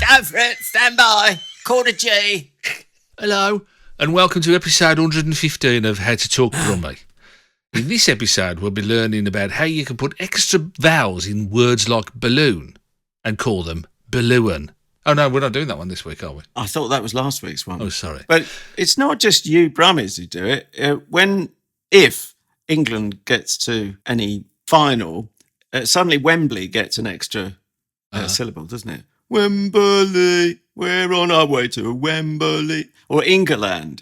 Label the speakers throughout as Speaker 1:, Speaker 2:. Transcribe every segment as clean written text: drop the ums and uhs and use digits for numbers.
Speaker 1: Go for it. Stand by. Quarter G.
Speaker 2: Hello, and welcome to episode 115 of How to Talk Brummy. In this episode, we'll be learning about how you can put extra vowels in words like balloon and call them balloon. Oh, no, we're not doing that one this week, are we?
Speaker 1: I thought that was last week's one.
Speaker 2: Oh, sorry.
Speaker 1: But it's not just you Brummies who do it. If England gets to any final, suddenly Wembley gets an extra syllable, doesn't it? Wembley, we're on our way to Wembley. Or England.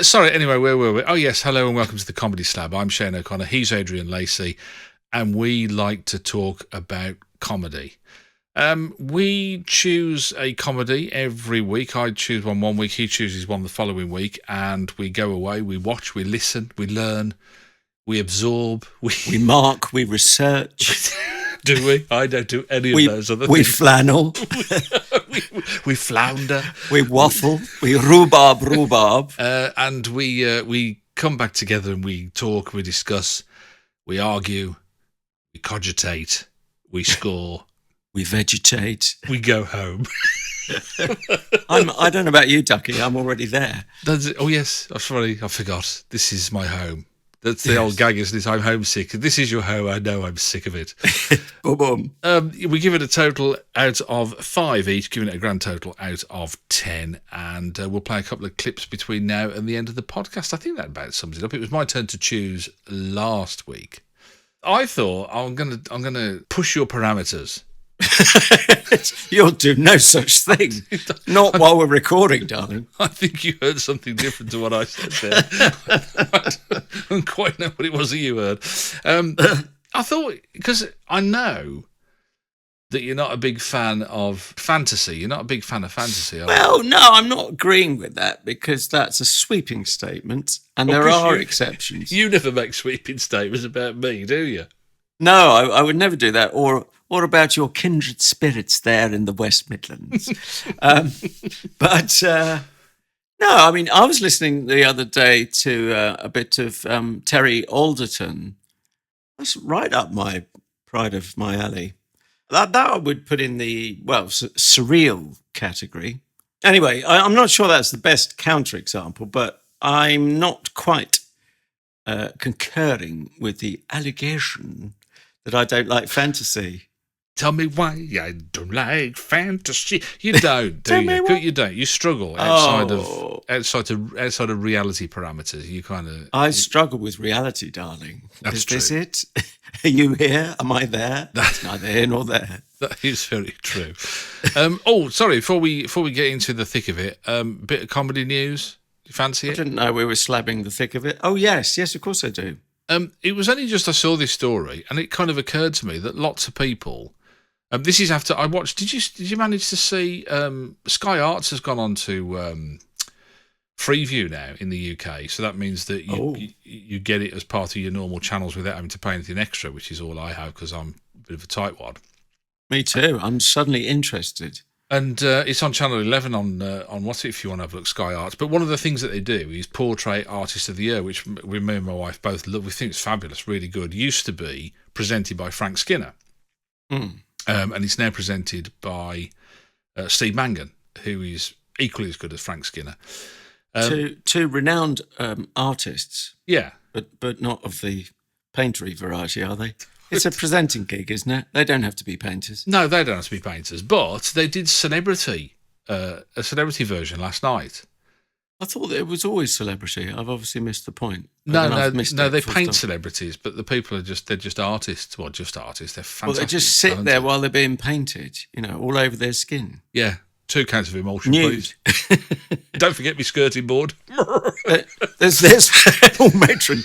Speaker 2: Sorry, anyway, where were we? Oh, yes, hello and welcome to the Comedy Slab. I'm Shane O'Connor, he's Adrian Lacey, and we like to talk about comedy. We choose a comedy every week. I choose one week, he chooses one the following week, and we go away, we watch, we listen, we learn, we absorb.
Speaker 1: We mark, we research.
Speaker 2: Do we? I don't do any of those other things.
Speaker 1: We flannel.
Speaker 2: we flounder.
Speaker 1: We waffle. We rhubarb.
Speaker 2: And we come back together and we talk, we discuss, we argue, we cogitate, we score.
Speaker 1: We vegetate.
Speaker 2: We go home.
Speaker 1: I don't know about you, Ducky. I'm already there.
Speaker 2: Oh, yes. I'm sorry. I forgot. This is my home. That's the old gag, isn't it? I'm homesick. This is your home. I know I'm sick of it.
Speaker 1: Boom.
Speaker 2: We give it a total out of 5 each, giving it a grand total out of 10. And we'll play a couple of clips between now and the end of the podcast. I think that about sums it up. It was my turn to choose last week. I thought I'm gonna push your parameters.
Speaker 1: You'll do no such thing. Not while we're recording, darling.
Speaker 2: I think you heard something different to what I said there. I don't quite know what it was that you heard. I thought, because I know that you're not a big fan of fantasy. You're not a big fan of fantasy, are you?
Speaker 1: Well, no, I'm not agreeing with that because that's a sweeping statement and there are exceptions.
Speaker 2: You never make sweeping statements about me, do you?
Speaker 1: No, I would never do that. Or about your kindred spirits there in the West Midlands. No, I mean, I was listening the other day to a bit of Terry Alderton. That's right up my pride of my alley. That I would put in the, surreal category. Anyway, I'm not sure that's the best counterexample, but I'm not quite concurring with the allegation that I don't like fantasy.
Speaker 2: Tell me why I don't like fantasy. You don't, do you? You don't. You struggle outside of reality parameters. You kind of.
Speaker 1: I struggle with reality, darling. Is this it? Are you here? Am I there? That's neither here nor there.
Speaker 2: That is very true. Sorry. Before we get into the thick of it, bit of comedy news. You fancy it?
Speaker 1: I didn't know we were slabbing the thick of it. Oh yes, of course I do.
Speaker 2: It was only just I saw this story, and it kind of occurred to me that lots of people. This is after I watched. Did you manage to see? Sky Arts has gone on to Freeview now in the UK, so that means that you get it as part of your normal channels without having to pay anything extra, which is all I have because I'm a bit of a tightwad.
Speaker 1: Me too. I'm suddenly interested.
Speaker 2: And it's on Channel 11 on what's it if you want to have a look, Sky Arts. But one of the things that they do is portrait Artist of the Year, which me and my wife both love. We think it's fabulous, really good. Used to be presented by Frank Skinner. And it's now presented by Steve Mangan, who is equally as good as Frank Skinner.
Speaker 1: Two renowned artists.
Speaker 2: Yeah.
Speaker 1: But not of the paintery variety, are they? It's a presenting gig, isn't it? They don't have to be painters.
Speaker 2: No, they don't have to be painters. But they did a celebrity version last night.
Speaker 1: I thought it was always celebrity. I've obviously missed the point.
Speaker 2: No, they paint celebrities, but the people they're just artists. Well, just artists. They're fantastic.
Speaker 1: Well, they just sit there while they're being painted, all over their skin.
Speaker 2: Yeah. 2 counts of emulsion,
Speaker 1: Nude.
Speaker 2: please. Don't forget me skirting board.
Speaker 1: There's matron.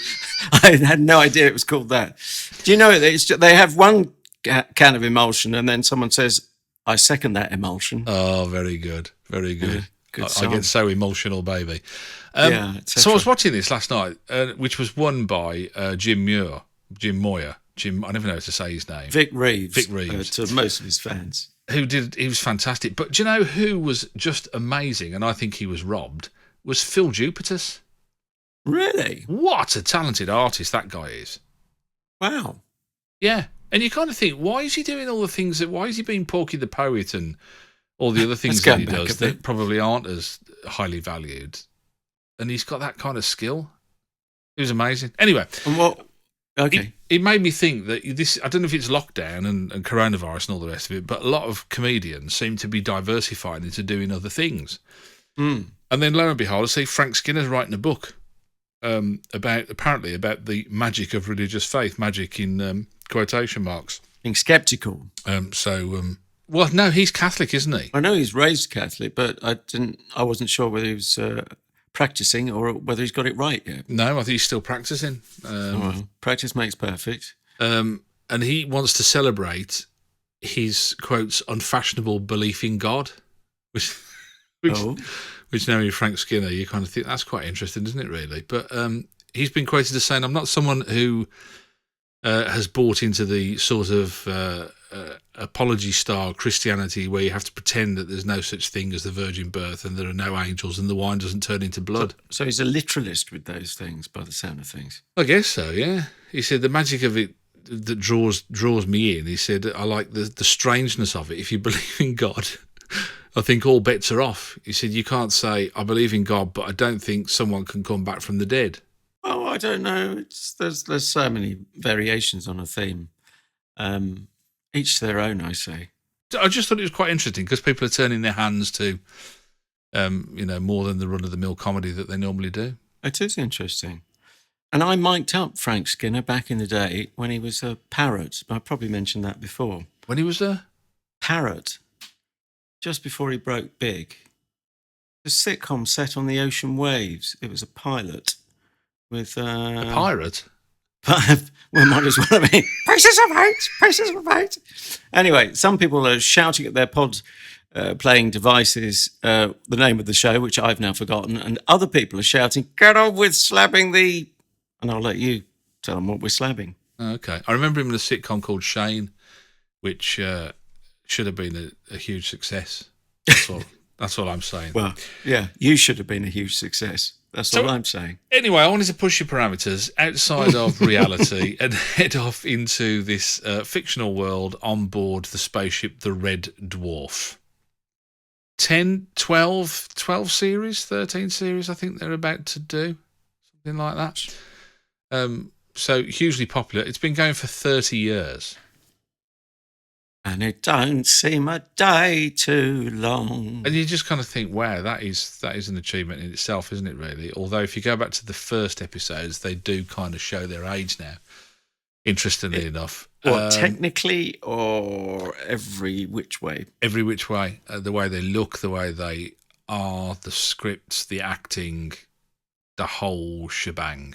Speaker 1: I had no idea it was called that. Do you know they have one can of emulsion and then someone says, I second that emulsion.
Speaker 2: Oh, very good. Very good.
Speaker 1: Good
Speaker 2: I get so emotional, baby.
Speaker 1: So
Speaker 2: I was watching this last night, which was won by Jim Moyer. I never know how to say his name.
Speaker 1: Vic Reeves. To most of his fans.
Speaker 2: He was fantastic. But do you know who was just amazing, and I think he was robbed, was Phil Jupitus.
Speaker 1: Really?
Speaker 2: What a talented artist that guy is.
Speaker 1: Wow.
Speaker 2: Yeah. And you kind of think, why is he doing all the things why is he being Porky the Poet and all the other things
Speaker 1: Let's
Speaker 2: that
Speaker 1: go
Speaker 2: he
Speaker 1: back
Speaker 2: does
Speaker 1: a bit.
Speaker 2: that probably aren't as highly valued. And he's got that kind of skill. It was amazing. Anyway,
Speaker 1: And what? Okay.
Speaker 2: it made me think that this, I don't know if it's lockdown and coronavirus and all the rest of it, but a lot of comedians seem to be diversifying into doing other things.
Speaker 1: Mm.
Speaker 2: And then lo and behold, I see Frank Skinner's writing a book about the magic of religious faith, magic in quotation marks.
Speaker 1: Being sceptical.
Speaker 2: Well, no, he's Catholic, isn't he?
Speaker 1: I know he's raised Catholic, but I wasn't sure whether he was practicing or whether he's got it right yet.
Speaker 2: No, I think he's still practicing.
Speaker 1: Well, practice makes perfect.
Speaker 2: And he wants to celebrate his, quotes, unfashionable belief in God, which knowing Frank Skinner, you kind of think that's quite interesting, isn't it, really? But he's been quoted as saying, I'm not someone who has bought into the sort of apology-style Christianity where you have to pretend that there's no such thing as the virgin birth and there are no angels and the wine doesn't turn into blood.
Speaker 1: So he's a literalist with those things, by the sound of things.
Speaker 2: I guess so, yeah. He said the magic of it that draws me in, he said, I like the strangeness of it. If you believe in God, I think all bets are off. He said, you can't say, I believe in God, but I don't think someone can come back from the dead.
Speaker 1: Well, I don't know. There's so many variations on a theme. Each their own, I say.
Speaker 2: I just thought it was quite interesting because people are turning their hands to, more than the run-of-the-mill comedy that they normally do.
Speaker 1: It is interesting. And I mic'd up Frank Skinner back in the day when he was a parrot. I probably mentioned that before.
Speaker 2: When he was a
Speaker 1: parrot, just before he broke big. The sitcom set on the ocean waves. It was a pilot with...
Speaker 2: a pirate?
Speaker 1: Well, might as well have been. Prices of eight. Anyway, some people are shouting at their pod playing devices the name of the show, which I've now forgotten, and other people are shouting, get on with slabbing the... And I'll let you tell them what we're slabbing.
Speaker 2: Okay. I remember him in a sitcom called Shane, which should have been a huge success. That's all I'm saying.
Speaker 1: Well, yeah, you should have been a huge success. That's all I'm saying.
Speaker 2: Anyway, I wanted to push your parameters outside of reality and head off into this fictional world on board the spaceship, the Red Dwarf. 10, 12 series, 13 series, I think they're about to do. Something like that. So hugely popular. It's been going for 30 years.
Speaker 1: And it don't seem a day too long.
Speaker 2: And you just kind of think, wow, that is an achievement in itself, isn't it, really? Although if you go back to the first episodes, they do kind of show their age now, interestingly enough.
Speaker 1: What, technically or every which way?
Speaker 2: Every which way. The way they look, the way they are, the scripts, the acting, the whole shebang.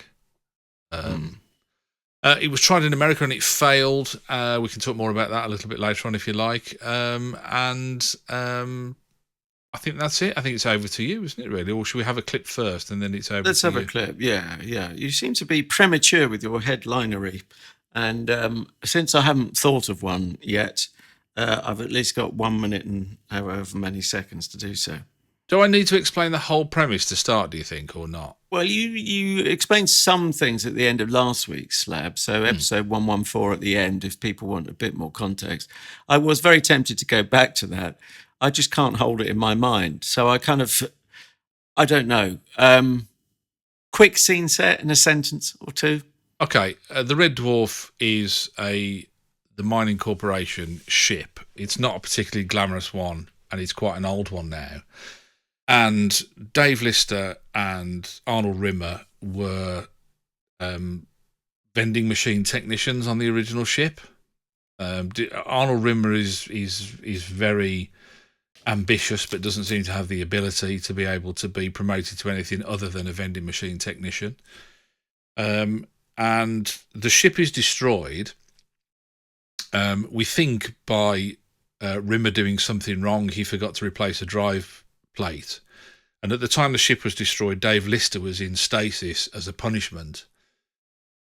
Speaker 2: It was tried in America and it failed. We can talk more about that a little bit later on if you like. I think that's it. I think it's over to you, isn't it, really? Or should we have a clip first and then it's over
Speaker 1: Let's
Speaker 2: to you?
Speaker 1: have a clip, yeah. You seem to be premature with your headlinery. And since I haven't thought of one yet, I've at least got 1 minute and however many seconds to do so.
Speaker 2: Do I need to explain the whole premise to start, do you think, or not?
Speaker 1: Well, you explained some things at the end of last week's Slab, so episode 114 at the end, if people want a bit more context. I was very tempted to go back to that. I just can't hold it in my mind. So I don't know. Quick scene set in a sentence or two.
Speaker 2: Okay, the Red Dwarf is the mining corporation ship. It's not a particularly glamorous one, and it's quite an old one now. And Dave Lister and Arnold Rimmer were vending machine technicians on the original ship. Arnold Rimmer is very ambitious, but doesn't seem to have the ability to be able to be promoted to anything other than a vending machine technician. And the ship is destroyed. We think by Rimmer doing something wrong, he forgot to replace a drive plate. And at the time the ship was destroyed, Dave Lister was in stasis as a punishment.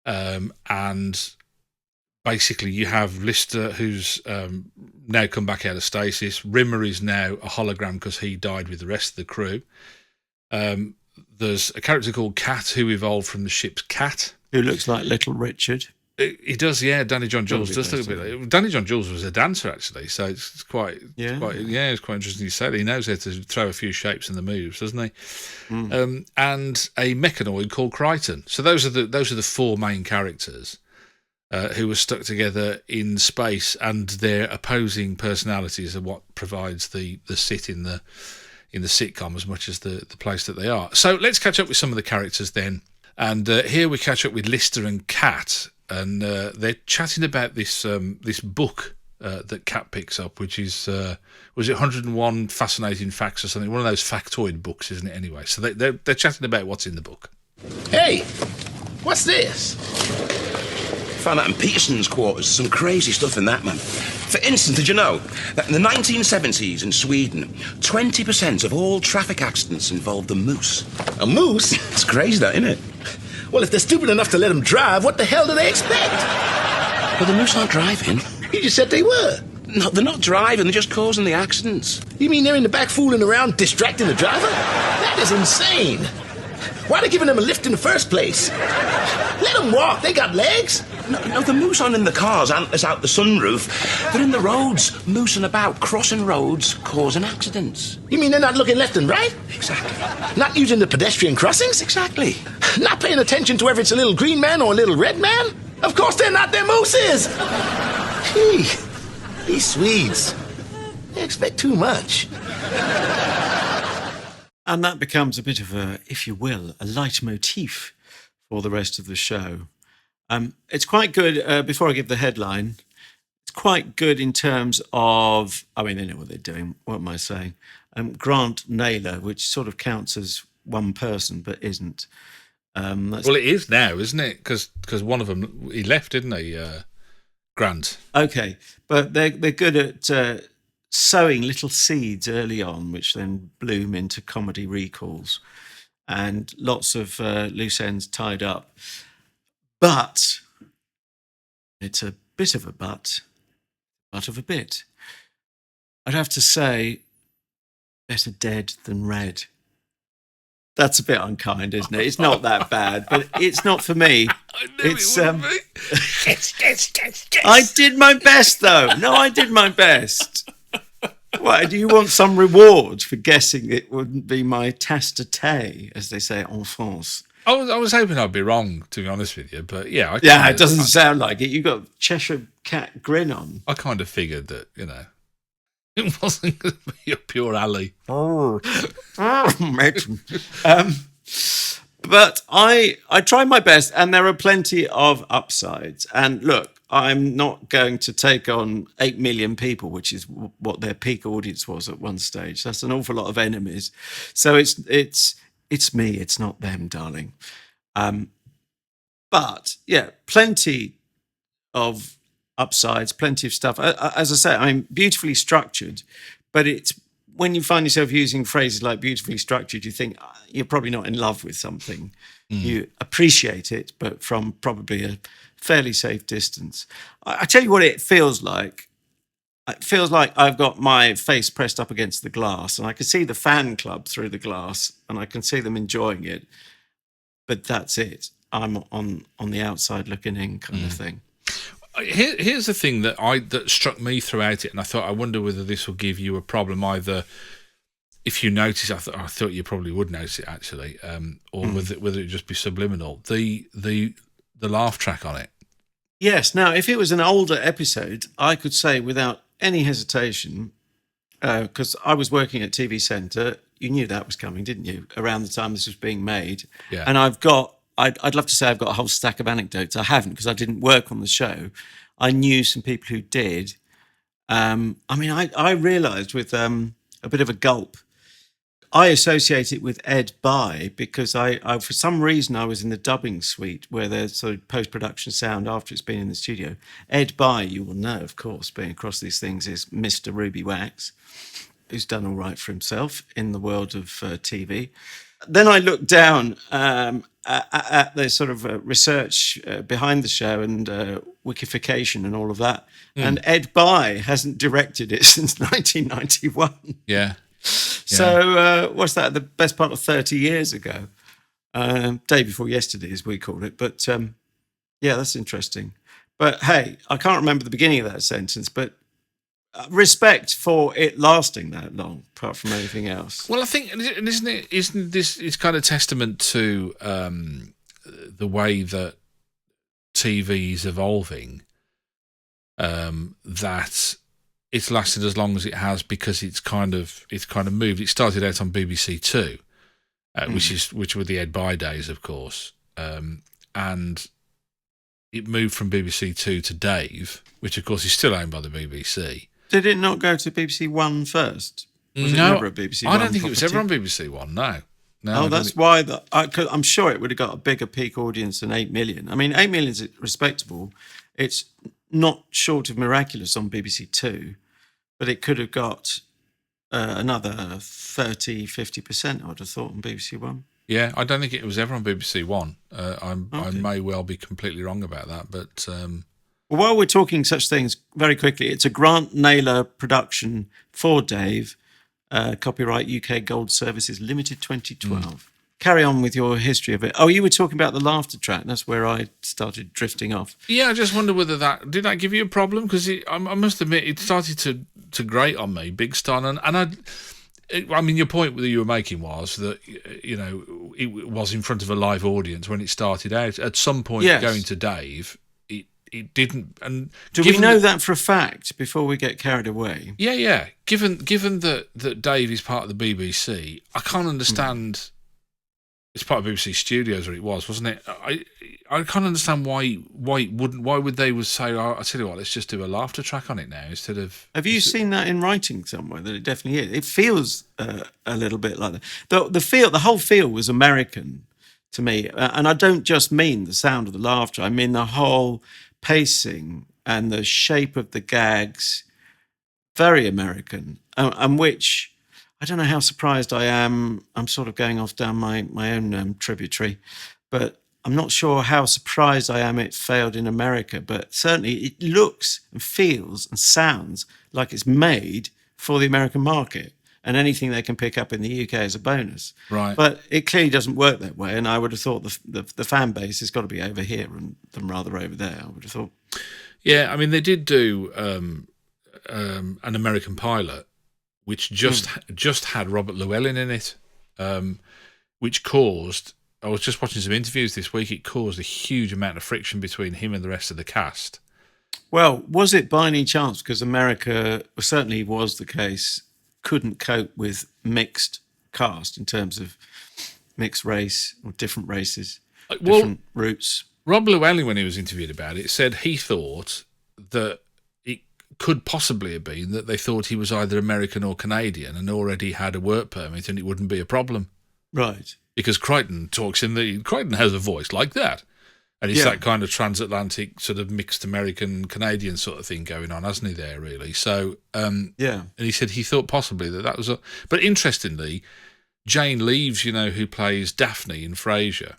Speaker 2: And basically you have Lister, who's now come back out of stasis. Rimmer is now a hologram because he died with the rest of the crew. There's a character called Cat who evolved from the ship's cat.
Speaker 1: Who looks like Little Richard.
Speaker 2: He does, yeah. Danny John Jules
Speaker 1: Probably
Speaker 2: does look a
Speaker 1: best,
Speaker 2: bit like. Danny John Jules was a dancer, actually, so it's quite,
Speaker 1: Yeah.
Speaker 2: it's quite interesting you said. He knows how to throw a few shapes in the moves, doesn't he? And a mechanoid called Kryten. So those are the four main characters who were stuck together in space, and their opposing personalities are what provides the sit in the sitcom as much as the place that they are. So let's catch up with some of the characters then. And here we catch up with Lister and Kat, and they're chatting about this book that Kat picks up, which is was it 101 Fascinating Facts or something? One of those factoid books, isn't it? Anyway, so they're chatting about what's in the book.
Speaker 3: Hey, what's this? Found that in Peterson's quarters. Some crazy stuff in that, man. For instance, did you know that in the 1970s in Sweden, 20% of all traffic accidents involved a moose?
Speaker 4: A moose?
Speaker 3: It's crazy, that, isn't it?
Speaker 4: Well, if they're stupid enough to let them drive, what the hell do they expect?
Speaker 3: But the moose aren't driving.
Speaker 4: You just said they were.
Speaker 3: No, they're not driving. They're just causing the accidents.
Speaker 4: You mean they're in the back fooling around, distracting the driver? That is insane. Why are they giving them a lift in the first place? Let them walk. They got legs.
Speaker 3: No, the moose aren't in the cars, antlers out the sunroof. They're in the roads, moosing about, crossing roads, causing accidents.
Speaker 4: You mean they're not looking left and right?
Speaker 3: Exactly.
Speaker 4: Not using the pedestrian crossings?
Speaker 3: Exactly.
Speaker 4: Not paying attention to whether it's a little green man or a little red man? Of course they're not. They're mooses. Gee, these Swedes, they expect too much.
Speaker 1: And that becomes a bit of a, if you will, a leitmotif for the rest of the show. It's quite good, before I give the headline, it's quite good in terms of, I mean, they know what they're doing, what am I saying? Grant Naylor, which sort of counts as one person, but isn't.
Speaker 2: Well, it is now, isn't it? Because one of them, he left, didn't he, Grant?
Speaker 1: Okay, but they're good at sowing little seeds early on, which then bloom into comedy recalls, and lots of loose ends tied up. But it's a bit of a but of a bit. I'd have to say, better dead than red. That's a bit unkind, isn't it? It's not that bad, but it's not for me.
Speaker 2: I knew
Speaker 1: It's
Speaker 2: it wouldn't be. Yes.
Speaker 1: I did my best, though. No, I did my best. What, do you want some reward for guessing it wouldn't be my tasse de thé, as they say en France?
Speaker 2: I was hoping I'd be wrong, to be honest with you, but yeah.
Speaker 1: It doesn't sound like it. You got Cheshire Cat grin on.
Speaker 2: I kind of figured that, it wasn't going to be a pure alley.
Speaker 1: Imagine. But I tried my best, and there are plenty of upsides. And look, I'm not going to take on 8 million people, which is what their peak audience was at one stage. That's an awful lot of enemies. So it's me, it's not them, darling. But yeah, plenty of upsides, plenty of stuff. As I say, I'm beautifully structured, but it's when you find yourself using phrases like beautifully structured, you think you're probably not in love with something. You appreciate it, but from probably a fairly safe distance. I tell you what it feels like. It feels like I've got my face pressed up against the glass, and I can see the fan club through the glass, and I can see them enjoying it. But that's it. I'm on the outside looking in kind of thing.
Speaker 2: Here's the thing that struck me throughout it, and I thought, I wonder whether this will give you a problem either. If you notice, I thought you probably would notice it actually, or whether it would just be subliminal. The laugh track on it.
Speaker 1: Yes. Now, if it was an older episode, I could say without any hesitation, because I was working at TV Centre. You knew that was coming, didn't you? Around the time this was being made,
Speaker 2: Yeah.
Speaker 1: And I'd love to say I've got a whole stack of anecdotes. I haven't, because I didn't work on the show. I knew some people who did. I realised with a bit of a gulp, I associate it with Ed Bye because I for some reason I was in the dubbing suite where there's sort of post-production sound after it's been in the studio. Ed Bye, you will know, of course, being across these things, is Mr. Ruby Wax, who's done all right for himself in the world of TV. Then I looked down at the sort of research behind the show and Wikification and all of that. And Ed Bye hasn't directed it since 1991.
Speaker 2: Yeah.
Speaker 1: So what's that? The best part of 30 years ago. Day before yesterday, as we call it. But Yeah, that's interesting. But hey, I can't remember the beginning of that sentence, but respect for it lasting that long, apart from anything else.
Speaker 2: Well, I think, isn't this it's kind of testament to the way that TV is evolving, that it's lasted as long as it has because it's kind of moved. It started out on BBC Two, which were the Ed Bye days, of course, and it moved from BBC Two to Dave, which of course is still owned by the BBC.
Speaker 1: Did it not go to BBC One first? Was it never a BBC One?
Speaker 2: I don't think it was ever on BBC One. No.
Speaker 1: Oh, that's why. I'm sure it would have got a bigger peak audience than 8 million. I mean, 8 million is respectable. It's not short of miraculous on BBC Two, but it could have got another 30, 50%, I would have thought, on BBC One.
Speaker 2: Yeah, I don't think it was ever on BBC One. I may well be completely wrong about that, but...
Speaker 1: Well, while we're talking such things, very quickly, it's a Grant Naylor production for Dave, copyright UK Gold Services Limited 2012. Carry on with your history of it. Oh, you were talking about the laughter track. That's where I started drifting off.
Speaker 2: Yeah, I just wonder whether did that give you a problem? Because I must admit, it started to grate on me big style. And I mean, your point that you were making was that, you know, it was in front of a live audience when it started out. At some point, going to Dave, it didn't. And
Speaker 1: do we know that for a fact before we get carried away?
Speaker 2: Yeah. Given that Dave is part of the BBC, I can't understand. It's part of BBC Studios, or it was, wasn't it? I can't understand why it wouldn't. Why would they say, "Oh, I tell you what, let's just do a laughter track on it now instead of."
Speaker 1: Have you seen that in writing somewhere? That it definitely is. It feels a little bit like that. The whole feel was American to me, and I don't just mean the sound of the laughter. I mean the whole pacing and the shape of the gags. Very American, and which. I don't know how surprised I am. I'm sort of going off down my own tributary, but I'm not sure how surprised I am it failed in America. But certainly it looks and feels and sounds like it's made for the American market, and anything they can pick up in the UK is a bonus.
Speaker 2: Right.
Speaker 1: But it clearly doesn't work that way, and I would have thought the fan base has got to be over here than rather over there, I would have thought.
Speaker 2: Yeah, I mean, they did do an American pilot, which just had Robert Llewellyn in it, which caused... I was just watching some interviews this week. It caused a huge amount of friction between him and the rest of the cast.
Speaker 1: Well, was it by any chance, because America certainly was the case, couldn't cope with mixed cast in terms of mixed race or different races, different roots?
Speaker 2: Rob Llewellyn, when he was interviewed about it, said he thought that could possibly have been that they thought he was either American or Canadian and already had a work permit and it wouldn't be a problem.
Speaker 1: Right.
Speaker 2: Because Kryten Kryten has a voice like that. And it's that kind of transatlantic sort of mixed American-Canadian sort of thing going on, hasn't he, there, really? So, and he said he thought possibly that was But interestingly, Jane Leeves, you know, who plays Daphne in Frasier,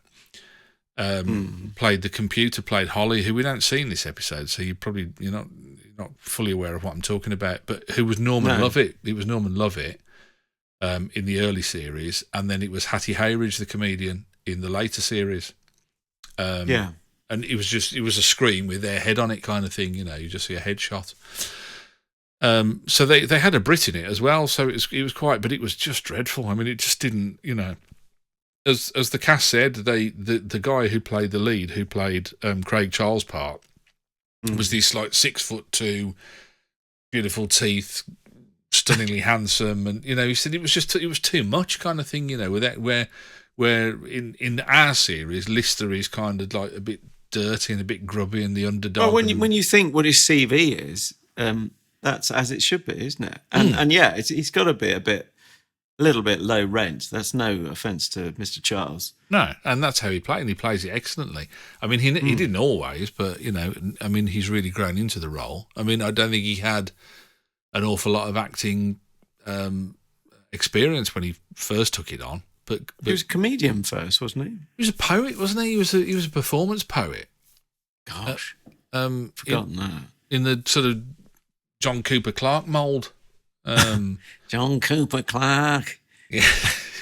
Speaker 2: played the computer, played Holly, who we don't see in this episode, so you're not fully aware of what I'm talking about, but who was Norman Lovett. It was Norman Lovett in the early series, and then it was Hattie Hayridge, the comedian, in the later series. And it was a screen with their head on it kind of thing, you know, you just see a headshot. So they had a Brit in it as well, so it was quite, but it was just dreadful. I mean, it just didn't, you know, as the cast said, the guy who played the lead, who played Craig Charles' part, was this like 6'2", beautiful teeth, stunningly handsome, and you know, he said it was too much kind of thing, you know, where in our series, Lister is kind of like a bit dirty and a bit grubby and the underdog.
Speaker 1: Well, when you think what his CV is, that's as it should be, isn't it? And he's got to be a little bit low rent. That's no offence to Mr. Charles.
Speaker 2: No, and that's how he played, and he plays it excellently. I mean, he didn't always, but, you know, I mean, he's really grown into the role. I mean, I don't think he had an awful lot of acting experience when he first took it on. But
Speaker 1: he was a comedian first, wasn't he?
Speaker 2: He was a poet, wasn't he? He was a performance poet.
Speaker 1: Gosh, forgotten that.
Speaker 2: In the sort of John Cooper Clarke mould.
Speaker 1: John Cooper Clarke.
Speaker 2: Yeah.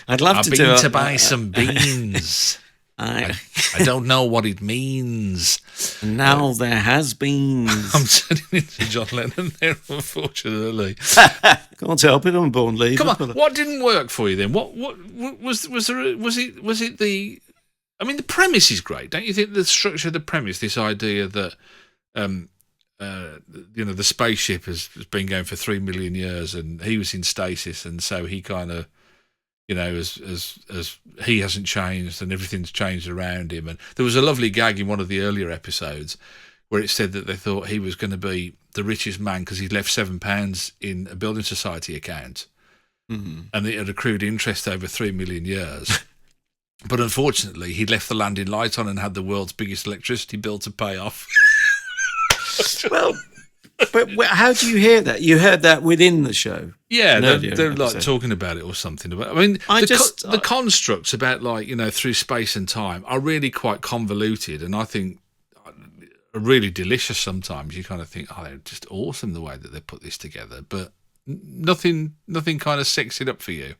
Speaker 1: I'd love
Speaker 2: I've
Speaker 1: to
Speaker 2: been
Speaker 1: do
Speaker 2: to buy some beans.
Speaker 1: I
Speaker 2: don't know what it means.
Speaker 1: now there has been.
Speaker 2: I'm turning into John Lennon there, unfortunately.
Speaker 1: Can't help it. I'm born leader.
Speaker 2: Come on, what didn't work for you then? What was there? Was it the? I mean, the premise is great, don't you think? The structure of the premise, this idea that, the spaceship has been going for 3 million years, and he was in stasis, and so he kind of, as he hasn't changed and everything's changed around him. And there was a lovely gag in one of the earlier episodes where it said that they thought he was going to be the richest man because he'd left £7 in a building society account, and it had accrued interest over 3 million years. But unfortunately, he'd left the landing light on and had the world's biggest electricity bill to pay off.
Speaker 1: Well, but how do you hear that? You heard that within the show?
Speaker 2: Yeah, they're like talking about it or something. I mean, the constructs about through space and time are really quite convoluted, and I think are really delicious sometimes. You kind of think, they're just awesome the way that they put this together, but nothing kind of sexed it up for you.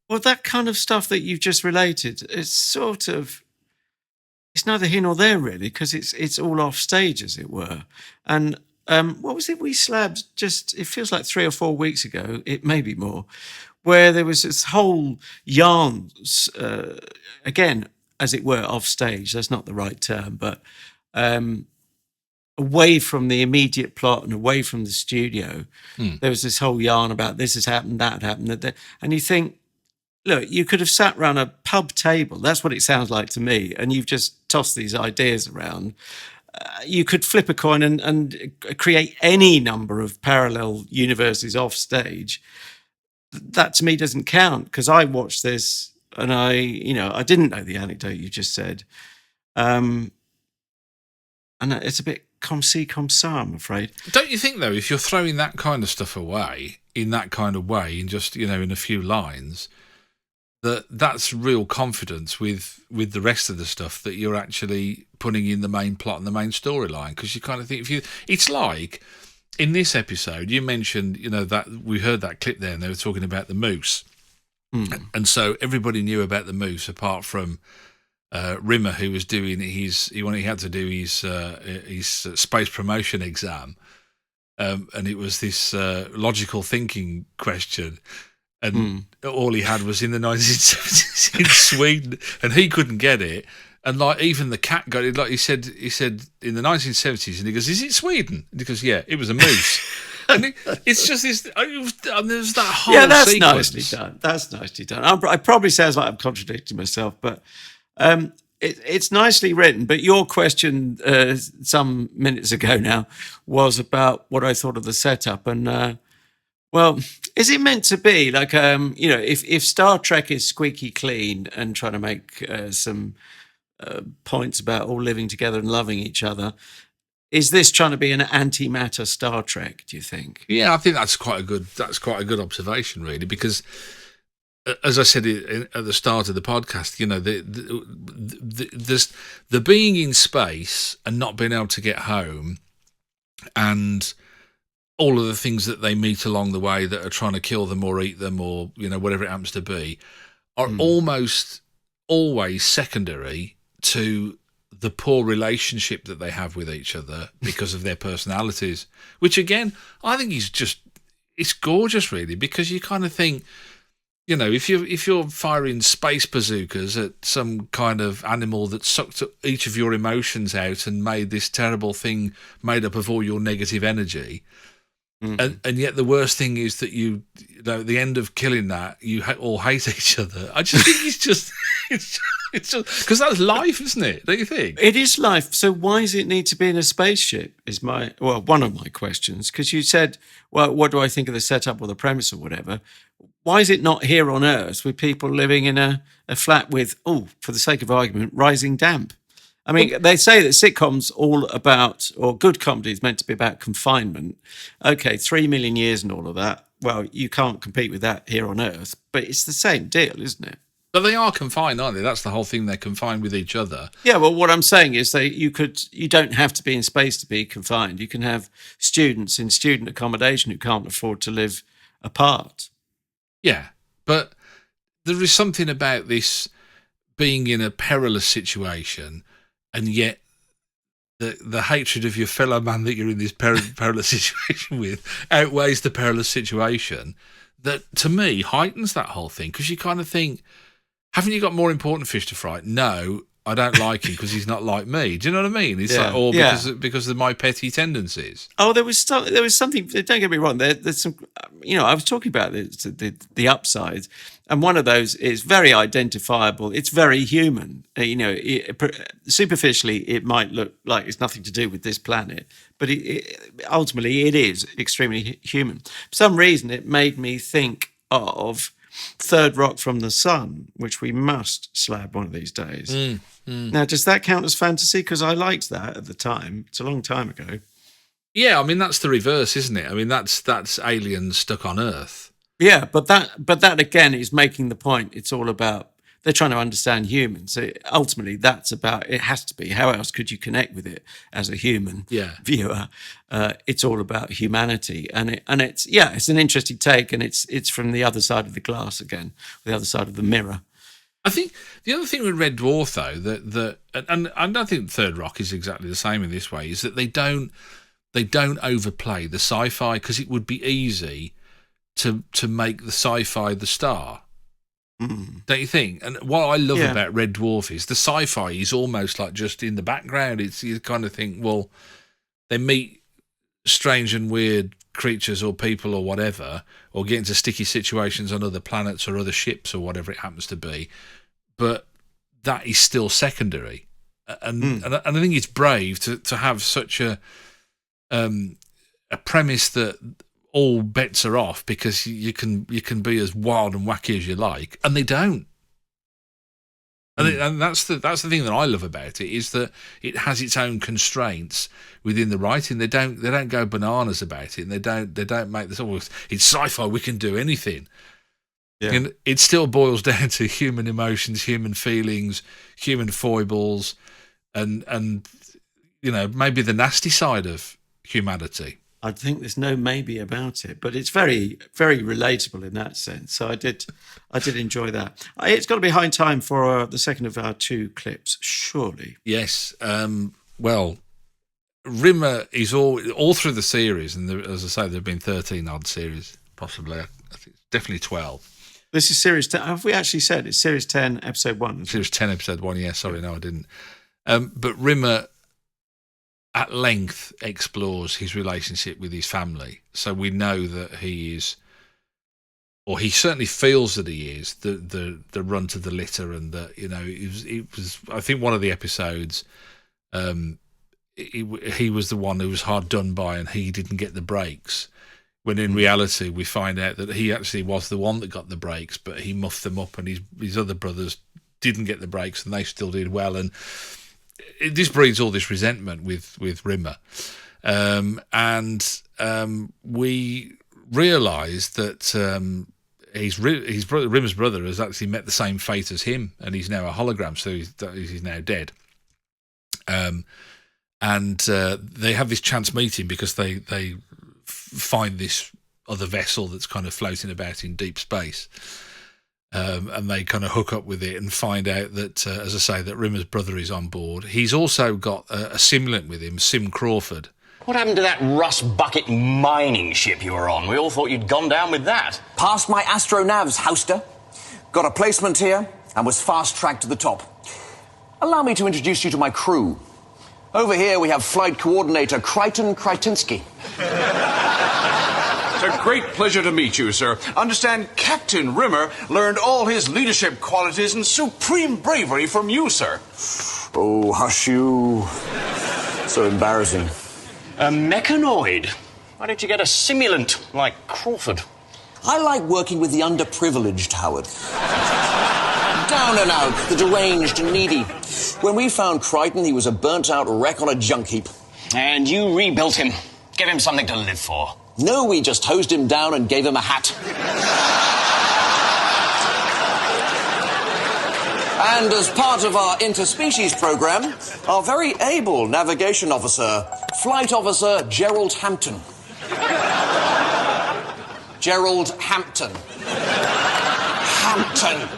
Speaker 1: Well, that kind of stuff that you've just related, it's sort of, it's neither here nor there really, because it's all off stage, as it were. And what was it we slabbed just, it feels like 3 or 4 weeks ago, it may be more, where there was this whole yarn, again, as it were, off stage. That's not the right term, but away from the immediate plot and away from the studio, there was this whole yarn about this has happened, that happened, and you think, look, you could have sat around a pub table. That's what it sounds like to me. And you've just tossed these ideas around. You could flip a coin and create any number of parallel universes off stage. That to me doesn't count, because I watched this and I didn't know the anecdote you just said. And it's a bit comme ci, comme ça, I'm afraid.
Speaker 2: Don't you think, though, if you're throwing that kind of stuff away in that kind of way, in just, in a few lines, that's real confidence with the rest of the stuff that you're actually putting in the main plot and the main storyline? Because you kind of think, it's like in this episode you mentioned, that we heard that clip there, and they were talking about the moose, and so everybody knew about the moose apart from Rimmer, who was doing he had to do his space promotion exam, and it was this logical thinking question. And all he had was in the 1970s in Sweden, and he couldn't get it. And even the cat got it. Like he said in the 1970s, and he goes, "Is it Sweden?" And he goes, "Yeah, it was a moose." And it's just this. There's that whole
Speaker 1: that's
Speaker 2: sequence.
Speaker 1: nicely done. That's nicely done. I probably sounds like I'm contradicting myself, but it's nicely written. But your question some minutes ago now was about what I thought of the setup, and well, is it meant to be like, if Star Trek is squeaky clean and trying to make some points about all living together and loving each other, is this trying to be an antimatter Star Trek, do you think?
Speaker 2: Yeah, I think that's quite a good observation, really, because as I said at the start of the podcast, the being in space and not being able to get home, and all of the things that they meet along the way that are trying to kill them or eat them or, whatever it happens to be, are almost always secondary to the poor relationship that they have with each other because of their personalities, which again, I think it's gorgeous, really, because you kind of think, if you're firing space bazookas at some kind of animal that sucked each of your emotions out and made this terrible thing made up of all your negative energy, and yet the worst thing is that at the end of killing that, you all hate each other. I just think it's just because that's life, isn't it? Don't you think?
Speaker 1: It is life. So why does it need to be in a spaceship? Is one of my questions. Because you said, well, what do I think of the setup or the premise or whatever? Why is it not here on Earth with people living in a flat with, for the sake of argument, rising damp? I mean, they say that sitcoms all about, or good comedy is meant to be about confinement. Okay, 3 million years and all of that. Well, you can't compete with that here on Earth, but it's the same deal, isn't it?
Speaker 2: But they are confined, aren't they? That's the whole thing. They're confined with each other.
Speaker 1: Yeah, well, what I'm saying is you don't have to be in space to be confined. You can have students in student accommodation who can't afford to live apart.
Speaker 2: Yeah, but there is something about this being in a perilous situation, and yet the hatred of your fellow man that you're in this perilous situation with outweighs the perilous situation, that to me heightens that whole thing, because you kind of think, haven't you got more important fish to fry? No, I don't like him because he's not like me. Do you know what I mean? It's like, or because of my petty tendencies.
Speaker 1: Oh, there was something. Don't get me wrong. There's some. I was talking about the upsides, and one of those is very identifiable. It's very human. Superficially, it might look like it's nothing to do with this planet, but ultimately it is extremely human. For some reason, it made me think of Third Rock from the Sun, which we must slab one of these days. Now, does that count as fantasy? Because I liked that at the time. It's a long time ago.
Speaker 2: Yeah, I mean, that's the reverse, isn't it? I mean, that's aliens stuck on Earth.
Speaker 1: Yeah, but that again is making the point. It's all about, they're trying to understand humans. So ultimately, that's about, it has to be. How else could you connect with it as a human viewer? It's all about humanity, and it's an interesting take, and it's from the other side of the glass again, the other side of the mirror.
Speaker 2: I think the other thing with Red Dwarf, though, and I don't think Third Rock is exactly the same in this way, is that they don't overplay the sci-fi, because it would be easy to make the sci-fi the star. Don't you think? And what I love about Red Dwarf is the sci-fi is almost like just in the background. It's, you kind of think, well, they meet strange and weird creatures or people or whatever, or get into sticky situations on other planets or other ships or whatever it happens to be, but that is still secondary. And I think it's brave to have such a premise that all bets are off because you can be as wild and wacky as you like, and they don't. And that's the thing that I love about it, is that it has its own constraints within the writing. They don't go bananas about it, and they don't make this, oh, it's sci-fi, we can do anything. Yeah. And it still boils down to human emotions, human feelings, human foibles, and maybe the nasty side of humanity.
Speaker 1: I think there's no maybe about it, but it's very, very relatable in that sense. So I did enjoy that. It's got to be high time for the second of our two clips, surely.
Speaker 2: Yes. Well, Rimmer is all through the series, and as I say, there have been 13 odd series, possibly. I think it's definitely 12.
Speaker 1: This is series 10. Have we actually said it's series 10, episode 1?
Speaker 2: Series 10, episode 1. Yeah, sorry, no, I didn't. But Rimmer at length explores his relationship with his family. So we know that he is, or he certainly feels that he is, the runt of the litter, and that, it was I think one of the episodes, he was the one who was hard done by, and he didn't get the breaks. When in reality, we find out that he actually was the one that got the breaks, but he muffed them up, and his other brothers didn't get the breaks, and they still did well. And this breeds all this resentment with Rimmer, and we realise that Rimmer's brother has actually met the same fate as him, and he's now a hologram, so he's now dead. And they have this chance meeting because they find this other vessel that's kind of floating about in deep space. And they kind of hook up with it and find out that, as I say, that Rimmer's brother is on board. He's also got a simulant with him, Simp Crawford.
Speaker 5: What happened to that rust bucket mining ship you were on? We all thought you'd gone down with that.
Speaker 6: Passed my astronavs, Houster. Got a placement here and was fast-tracked to the top. Allow me to introduce you to my crew. Over here we have flight coordinator Kryten Krytensky.
Speaker 7: It's a great pleasure to meet you, sir. Understand Captain Rimmer learned all his leadership qualities and supreme bravery from you, sir.
Speaker 6: Oh, hush you. So embarrassing.
Speaker 5: A mechanoid? Why don't you get a simulant like Crawford?
Speaker 6: I like working with the underprivileged, Howard. Down and out, the deranged and needy. When we found Kryten, he was a burnt-out wreck on a junk heap.
Speaker 5: And you rebuilt him. Gave him something to live for.
Speaker 6: No, we just hosed him down and gave him a hat. And as part of our interspecies program, our very able navigation officer, Flight Officer Gerald Hampton. Gerald Hampton. Hampton.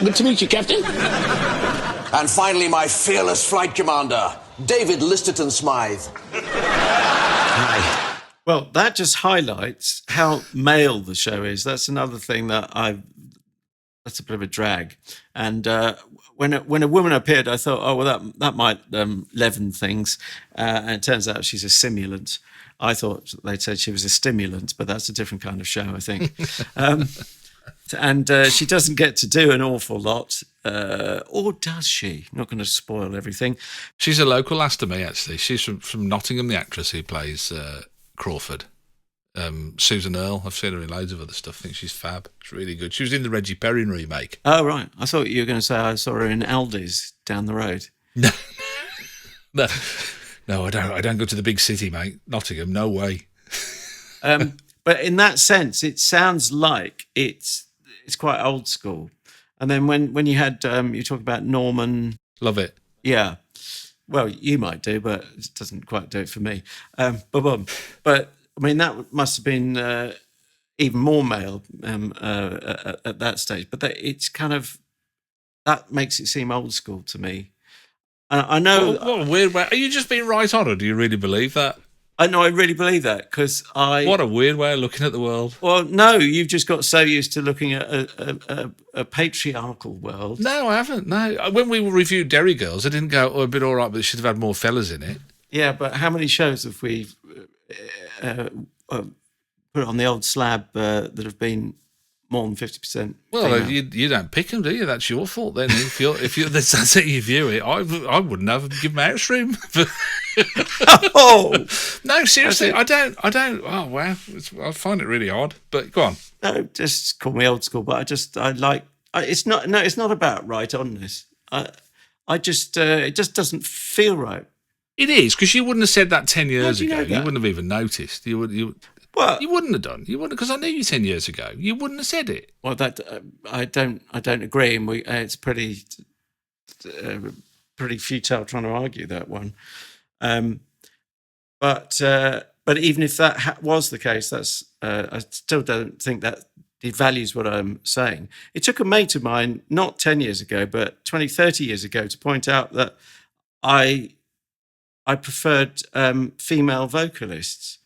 Speaker 4: Good to meet you, Captain.
Speaker 6: And finally, my fearless flight commander, David Listerton Smythe.
Speaker 3: Aye.
Speaker 1: Well, that just highlights how male the show is. That's another thing that's a bit of a drag. And when a woman appeared, I thought, oh, well, that might leaven things. And it turns out she's a simulant. I thought they'd said she was a stimulant, but that's a different kind of show, I think. And she doesn't get to do an awful lot, or does she? I'm not going to spoil everything.
Speaker 2: She's a local lass to me, actually. She's from Nottingham, the actress who plays Crawford. Susan Earl. I've seen her in loads of other stuff. I think she's fab. It's really good. She was in the Reggie Perrin remake.
Speaker 1: Oh, right. I thought you were going to say I saw her in Aldi's down the road.
Speaker 2: No, I don't. I don't go to the big city, mate. Nottingham, no way.
Speaker 1: But in that sense, it sounds like it's quite old school. And then when you had you talk about Norman,
Speaker 2: Love it.
Speaker 1: yeah. Well, you might do, but it doesn't quite do it for me. But I mean, that must have been even more male at that stage. But it's kind of that makes it seem old school to me. I know.
Speaker 2: What a weird way. Are you just being right on, or do you really believe that?
Speaker 1: I know. I really believe that because
Speaker 2: What a weird way of looking at the world.
Speaker 1: Well, no, you've just got so used to looking at a patriarchal world.
Speaker 2: No, I haven't. No, when we reviewed Derry Girls, I didn't go, "Oh, a bit all right, but it should have had more fellas in it."
Speaker 1: Yeah, but how many shows have we put on the old slab that have been more than 50%?
Speaker 2: Well, you don't pick them, do you? That's your fault then. If that's how you view it, I wouldn't have given out room.
Speaker 1: Oh
Speaker 2: no, seriously, I don't. Oh wow, I find it really odd. But go on.
Speaker 1: no, just call me old school. But it's not. No, it's not about right onness. It just doesn't feel right.
Speaker 2: It is, because you wouldn't have said that 10 years
Speaker 1: do you
Speaker 2: ago.
Speaker 1: know that?
Speaker 2: You wouldn't have even noticed. You wouldn't have done. You wouldn't, because I knew you 10 years ago. You wouldn't have said it.
Speaker 1: Well, that I don't agree, and it's pretty futile trying to argue that one. But even if that was the case, that's I still don't think that devalues what I'm saying. It took a mate of mine, not 10 years ago, but 20, 30 years ago, to point out that I preferred female vocalists.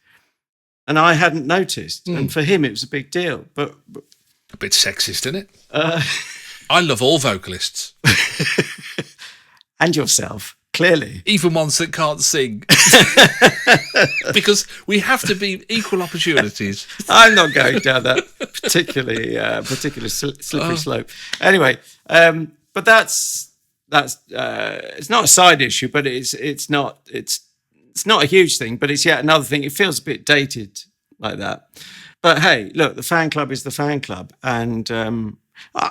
Speaker 1: And I hadn't noticed. And for him, it was a big deal. But
Speaker 2: a bit sexist, isn't it? I love all vocalists.
Speaker 1: And yourself, clearly.
Speaker 2: Even ones that can't sing. Because we have to be equal opportunities.
Speaker 1: I'm not going down that particular slippery slope. Anyway, but that's it's not a side issue, but it's not a huge thing, but it's yet another thing. It feels a bit dated like that. But hey, look, the fan club is the fan club. And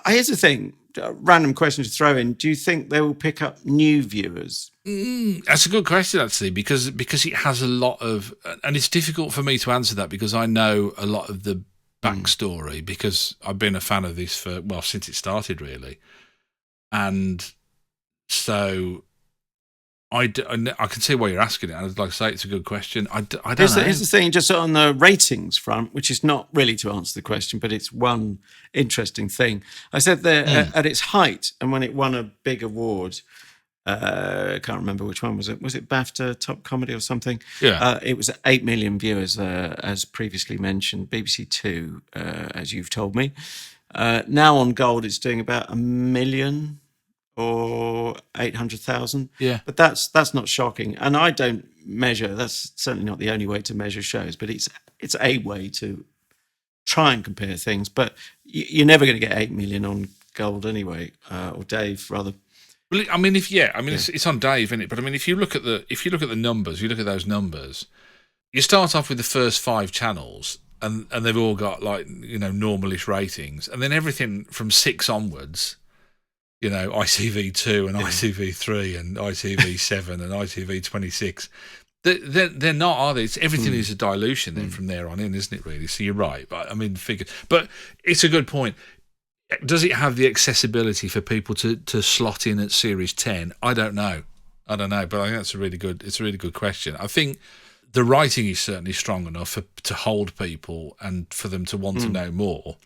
Speaker 1: here's the thing, a random question to throw in. Do you think they will pick up new viewers?
Speaker 2: That's a good question, actually, because it has a lot of... And it's difficult for me to answer that because I know a lot of the backstory because I've been a fan of this since it started, really. And so... I can see why you're asking it. I'd like to say it's a good question. I don't know.
Speaker 1: Here's the thing, just on the ratings front, which is not really to answer the question, but it's one interesting thing. I said there at its height, and when it won a big award, I can't remember which one was it. Was it BAFTA Top Comedy or something?
Speaker 2: Yeah.
Speaker 1: It was 8 million viewers, as previously mentioned. BBC Two, as you've told me. Now on Gold, it's doing about 1 million. Or 800,000.
Speaker 2: Yeah.
Speaker 1: But that's not shocking. And I don't measure, that's certainly not the only way to measure shows, but it's a way to try and compare things. But you're never going to get 8 million on Gold anyway, or Dave rather.
Speaker 2: Well, I mean, it's on Dave, isn't it? But I mean, if you look at the numbers, you look at those numbers, you start off with the first 5 channels and they've all got normalish ratings. And then everything from 6 onwards, ITV2 and ITV3 and ITV7 and ITV26. They're not, are they? Everything is a dilution then from there on in, isn't it, really? So you're right. But I mean, but it's a good point. Does it have the accessibility for people to slot in at Series 10? I don't know. But I think it's a really good question. I think the writing is certainly strong enough to hold people and for them to want to know more.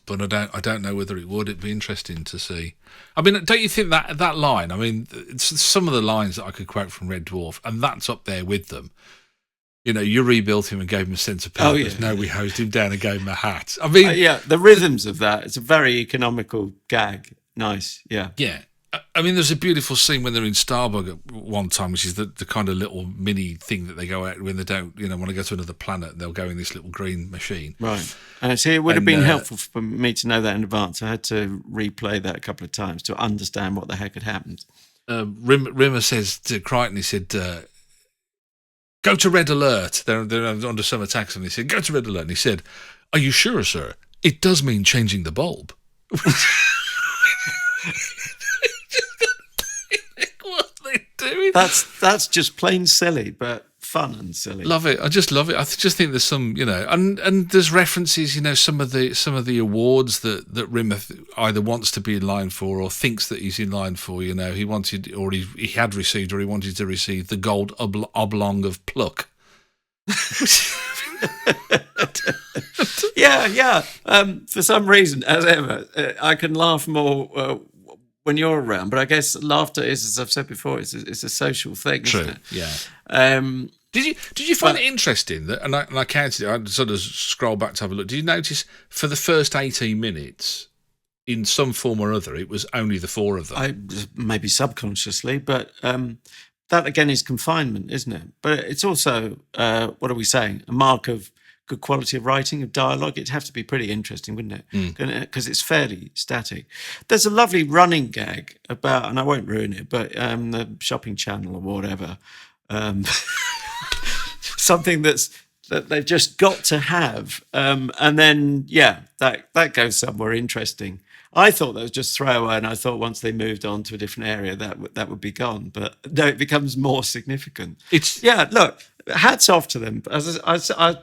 Speaker 2: but I don't know whether it would. It'd be interesting to see. I mean, don't you think that line? I mean, it's some of the lines that I could quote from Red Dwarf, and that's up there with them. You know, you rebuilt him and gave him a sense of purpose. No, we hosed him down and gave him a hat. I mean,
Speaker 1: the rhythms of that. It's a very economical gag. Nice, yeah.
Speaker 2: Yeah. I mean, there's a beautiful scene when they're in Starbug at one time, which is the kind of little mini thing that they go out when they don't, want to go to another planet. They'll go in this little green machine.
Speaker 1: Right. See, it would have been helpful for me to know that in advance. I had to replay that a couple of times to understand what the heck had happened.
Speaker 2: Rimmer says to Kryten, he said, go to Red Alert. They're under some attacks, and he said, go to Red Alert. And he said, are you sure, sir? It does mean changing the bulb.
Speaker 1: That's just plain silly, but fun and silly.
Speaker 2: Love it. I just love it. I just think there's some, and there's references, some of the awards that Rimmer either wants to be in line for or thinks that he's in line for. He wanted, or he had received, or he wanted to receive the gold oblong of pluck.
Speaker 1: Yeah. For some reason, as ever, I can laugh more when you're around, but I guess laughter is, as I've said before, it's a social thing.
Speaker 2: True.
Speaker 1: Isn't it?
Speaker 2: Yeah. Did you find it interesting that, and I counted it, I sort of scroll back to have a look. Did you notice for the first 18 minutes, in some form or other, it was only the four of them?
Speaker 1: Maybe subconsciously, but that again is confinement, isn't it? But it's also, what are we saying? A mark of good quality of writing, of dialogue. It'd have to be pretty interesting, wouldn't it? Because it's fairly static. There's a lovely running gag about, and I won't ruin it, but the shopping channel or whatever. Something that they've just got to have. And then, that goes somewhere interesting. I thought that was just throwaway, and I thought once they moved on to a different area, that would be gone. But no, it becomes more significant. Look, hats off to them. As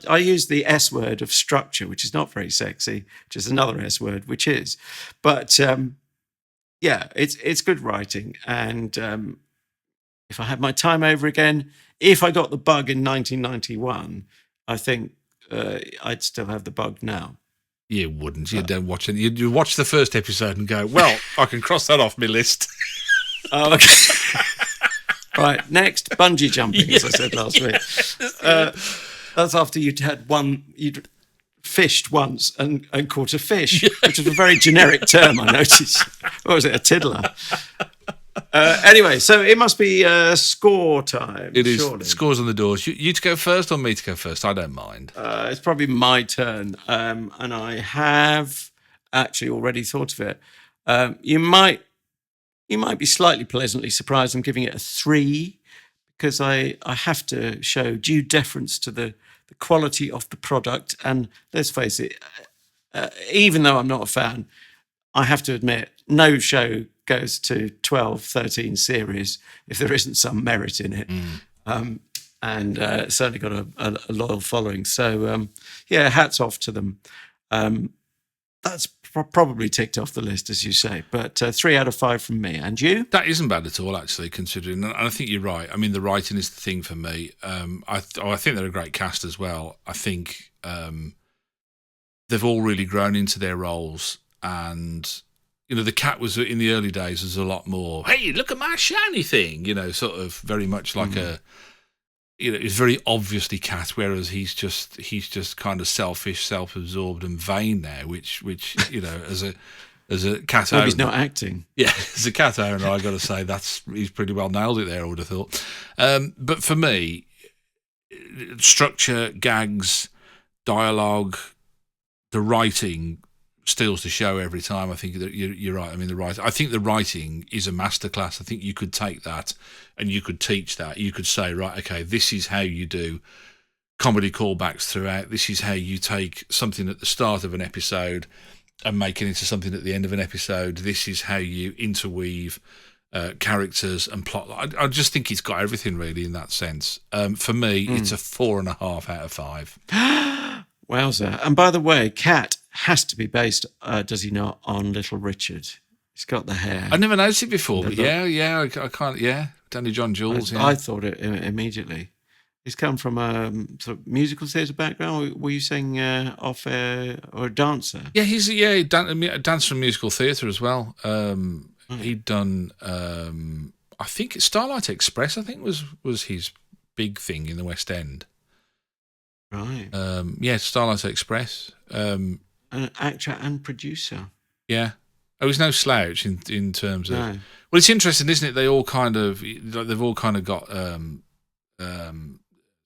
Speaker 1: I use the S word of structure, which is not very sexy, which is another S word, which is. But it's good writing. And if I had my time over again, if I got the bug in 1991, I think I'd still have the bug now.
Speaker 2: You wouldn't. You don't watch it. You watch the first episode and go, well, I can cross that off my list.
Speaker 1: Oh, okay. Right, next, bungee jumping, as I said last week. That's after you'd fished once and caught a fish, which is a very generic term, I noticed. What was it, a tiddler? Anyway, so it must be score time.
Speaker 2: It is.
Speaker 1: Surely.
Speaker 2: Scores on the doors. You to go first or me to go first? I don't mind.
Speaker 1: It's probably my turn, and I have actually already thought of it. You might be slightly pleasantly surprised. I'm giving it a 3 because I have to show due deference to the quality of the product. And let's face it, even though I'm not a fan, I have to admit no show goes to 12, 13 series if there isn't some merit in it. And it's certainly got a loyal following. So, hats off to them. That's probably ticked off the list, as you say. But 3 out of 5 from me. And you?
Speaker 2: That isn't bad at all, actually, considering. And I think you're right. I mean, the writing is the thing for me. I think they're a great cast as well. I think they've all really grown into their roles. And, the cat was, in the early days, was a lot more, hey, look at my shiny thing, sort of very much like it's very obviously cat, whereas he's just kind of selfish, self-absorbed and vain now, which as a cat owner,
Speaker 1: he's not acting.
Speaker 2: Yeah, as a cat owner, I got to say he's pretty well nailed it there, I would have thought. But for me, structure, gags, dialogue, the writing steals the show every time. I think that you're right. I mean, I think the writing is a masterclass. I think you could take that and you could teach that. You could say, right, okay, this is how you do comedy callbacks throughout. This is how you take something at the start of an episode and make it into something at the end of an episode. This is how you interweave characters and plot. I just think it's got everything really in that sense. For me, it's a 4.5 out of 5.
Speaker 1: Wowzer. And by the way, Cat has to be based, does he not, on Little Richard? He's got the hair.
Speaker 2: I never noticed it before, but I can't, Danny John Jules.
Speaker 1: I thought it immediately. He's come from a sort of musical theatre background. Were you saying off air or a dancer?
Speaker 2: Yeah, he danced from musical theatre as well. He'd done, I think Starlight Express. I think was his big thing in the West End.
Speaker 1: Right.
Speaker 2: Starlight Express.
Speaker 1: An actor and producer.
Speaker 2: Yeah. Oh, he's no slouch in terms of.
Speaker 1: No.
Speaker 2: Well, it's interesting, isn't it? They've all kind of got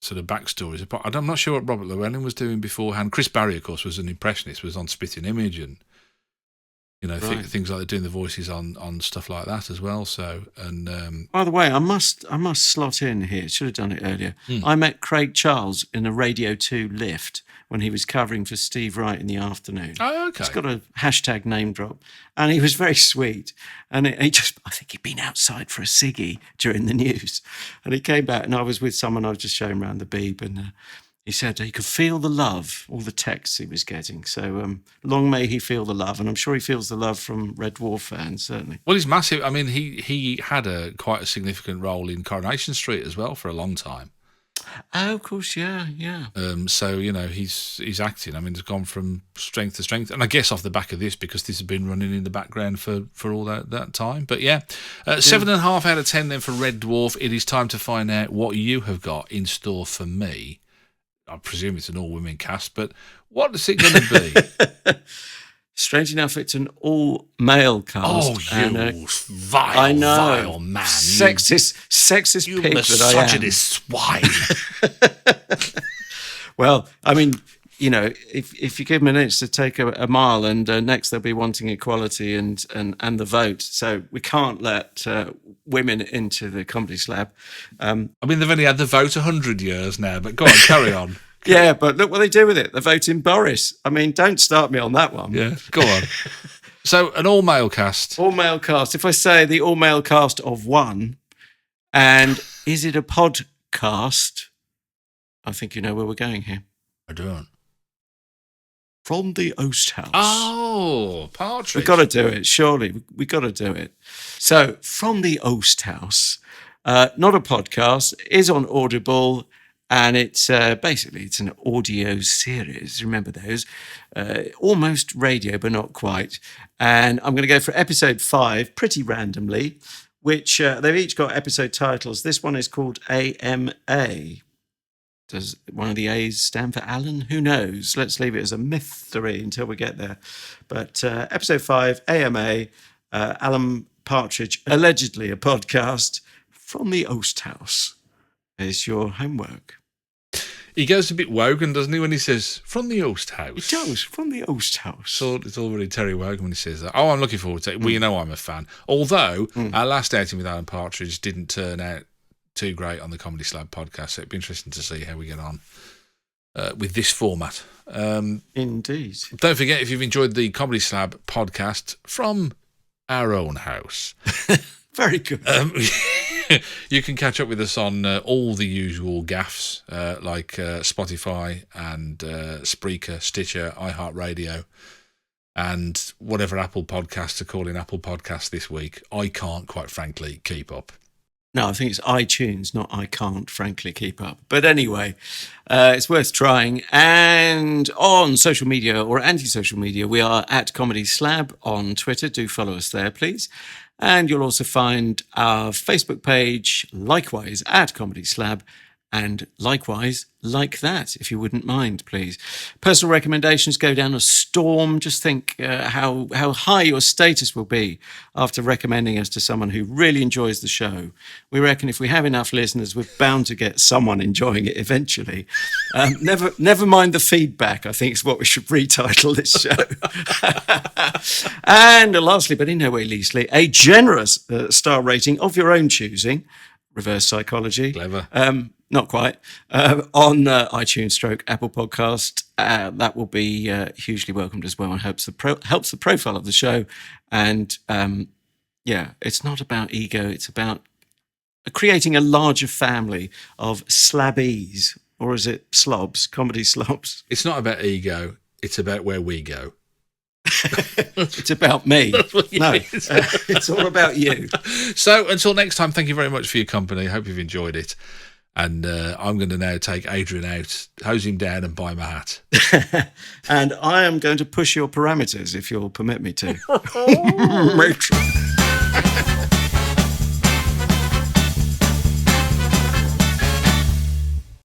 Speaker 2: sort of backstories. I'm not sure what Robert Llewellyn was doing beforehand. Chris Barry, of course, was an impressionist, was on Spitting Image and, things like they're doing the voices on stuff like that as well. So, and
Speaker 1: by the way, I must slot in here. Should have done it earlier. I met Craig Charles in a Radio 2 lift when he was covering for Steve Wright in the afternoon.
Speaker 2: Oh, okay.
Speaker 1: He's got a hashtag name drop, and he was very sweet. And I think he'd been outside for a ciggy during the news, and he came back, and I was with someone I was just showing around the Beeb, and he said he could feel the love, all the texts he was getting. So long may he feel the love, and I'm sure he feels the love from Red Dwarf fans, certainly.
Speaker 2: Well, he's massive. I mean, he had quite a significant role in Coronation Street as well for a long time.
Speaker 1: Oh, of course, yeah.
Speaker 2: So he's acting. I mean, it's gone from strength to strength, and I guess off the back of this, because this has been running in the background for all that time. But 7.5 out of 10 then for Red Dwarf. It is time to find out what you have got in store for me. I presume it's an all-women cast, but what is it going to be?
Speaker 1: Strange enough, it's an all-male cast.
Speaker 2: Oh, you vile man.
Speaker 1: Sexist
Speaker 2: you
Speaker 1: pig
Speaker 2: misogynist swine.
Speaker 1: Well, I mean, if you give minutes to take a mile, and next they'll be wanting equality and the vote. So we can't let women into the Comedy Slab.
Speaker 2: I mean, they've only had the vote 100 years now, but go on, carry on.
Speaker 1: Yeah, but look what they do with it. They're voting Boris. I mean, don't start me on that one.
Speaker 2: Yeah, go on. So, an all-male cast.
Speaker 1: All-male cast. If I say the all-male cast of one, and is it a podcast? I think you know where we're going here.
Speaker 2: I don't.
Speaker 1: From the Oast House.
Speaker 2: Oh, Partridge.
Speaker 1: We've got to do it, surely. We've got to do it. So, From the Oast House, not a podcast, is on Audible. And it's basically it's an audio series. Remember those? Almost radio, but not quite. And I'm going to go for episode 5, pretty randomly, which they've each got episode titles. This one is called AMA. Does one of the A's stand for Alan? Who knows? Let's leave it as a mystery until we get there. But episode 5, AMA, Alan Partridge, allegedly a podcast from the Oast House. Is your homework.
Speaker 2: He goes a bit Wogan, doesn't he, when he says, from the Oast House?
Speaker 1: He does, from the Oast House.
Speaker 2: So it's already Terry Wogan when he says that. Oh, I'm looking forward to it. Well, you know I'm a fan. Although, our last outing with Alan Partridge didn't turn out too great on the Comedy Slab podcast, so it'd be interesting to see how we get on with this format.
Speaker 1: Indeed.
Speaker 2: Don't forget, if you've enjoyed the Comedy Slab podcast from our own house...
Speaker 1: Very good.
Speaker 2: You can catch up with us on all the usual gaffs like Spotify and Spreaker, Stitcher, iHeartRadio, and whatever Apple Podcasts are calling Apple Podcasts this week. I can't, quite frankly, keep up.
Speaker 1: No, I think it's iTunes, not I can't, frankly, keep up. But anyway, it's worth trying. And on social media or anti-social media, we are at Comedy Slab on Twitter. Do follow us there, please. And you'll also find our Facebook page, likewise, at Comedy Slab, and likewise, like that, if you wouldn't mind, please. Personal recommendations go down a storm. Just think how high your status will be after recommending us to someone who really enjoys the show. We reckon if we have enough listeners, we're bound to get someone enjoying it eventually. Never mind the feedback, I think is what we should retitle this show. And lastly, but in no way leastly, a generous star rating of your own choosing. Reverse psychology.
Speaker 2: Clever.
Speaker 1: Not quite. On iTunes / Apple Podcast. That will be hugely welcomed as well and helps the profile of the show. And it's not about ego. It's about creating a larger family of slabbies. Or is it slobs? Comedy slobs.
Speaker 2: It's not about ego. It's about where we go.
Speaker 1: It's about me. It's all about you.
Speaker 2: So until next time, thank you very much for your company. I hope you've enjoyed it. And I'm going to now take Adrian out, hose him down, and buy him a hat.
Speaker 1: And I am going to push your parameters, if you'll permit me to.